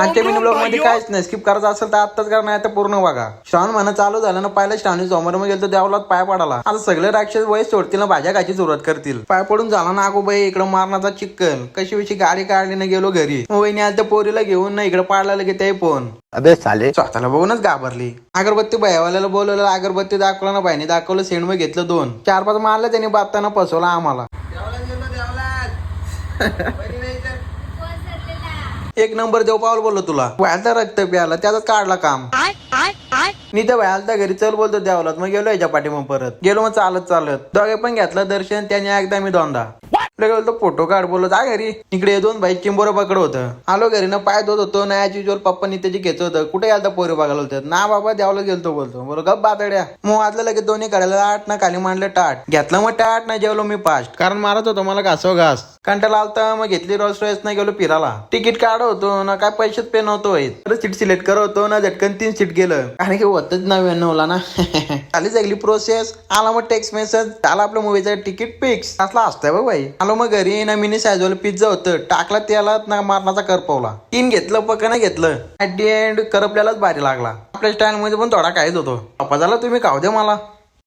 आजच्या mini blog मध्ये काहीच नाही, स्किप करायचं असेल तर आत्ताच करा, नाही तर पूर्ण बघा. श्रावण महिना चालू झाला ना, पहिला श्रावणी सोमवार मग गेलो देवलात पाय पडाला. आता सगळे राक्षस वय सोडतील ना, भाज्या खायची सुरुवात करतील. पाय पडून झाला ना, अगो बाई इकडं मारणाचा चिक्कल, कशी विषयी गाडी काढली ना, गेलो घरी. वहिनी आल्या त्या पोरीला घेऊन ना इकडे पाडला लगे ते फोन. अबे साले, स्वतःला बघूनच घाबरली. अगरबत्ती बायवाल्याला बोलवलं, अगरबत्ती दाखवलं ना, बाईने दाखवलं, सेंड मग घेतलं 2 4 5 मारलं त्यांनी, बाताना फसवला आम्हाला. एक नंबर देव पावल बोललो तुला. व्हायला रक्त प्याला त्याच काढला काम. मी तर व्हायला घरी चल बोलतो देवलात, मग गेलो याच्या पाठी, मग परत गेलो, मग चालत चालत दोघे पण घेतलं दर्शन. त्याने एकदा मी 2दा बोलतो फोटो काढ, बोललो जा घरी. इकडे 2 भाई चिंबोर पकड होतं. आलो घरी ना, पाय धुत होतो ना, ऍज युजल पप्पानी त्याची घ्यायचं होतं. कुठे गेलता पोरी बघायला होतं ना, बाबा देवाला गेलतो बोलतो. बोल गप बातड्या. मग वाजलं लगेच दोन्ही काढायला 8 ना, खाली मांडलं टाट घेतलं, मग टाट ना जेवलो मी फास्ट, कारण मारत होतो मला घासो घास. कंटाळा आलता, मग घेतली रोल्स रॉयस ना, गेलो फिरायला. तिकीट काढ होतो ना, काय पैसेच पे नव्हतो. सीट सिलेक्ट करत होतो ना, झटकन 3 सीट गेलं, आणि की होतच 99ला ना. खाली जागली प्रोसेस, आला मग टेक्स्ट मेसेज, आला आपल्या मूवीचं तिकीट फिक्स. असला असतंय बघ भाई. आलो मग घरी ना, मिनी साईजवाला पिझ्झा होतं, टाकला त्याला ना, मारणाचा करपवला. 3 घेतलं, पकन घेतलं. ऍट दी एंड करपल्यालाच भारी लागला. आपल्या स्टाईल मध्ये पण थोडा काहीच होतो. पप्पा झाला तुम्ही खाऊ दे मला.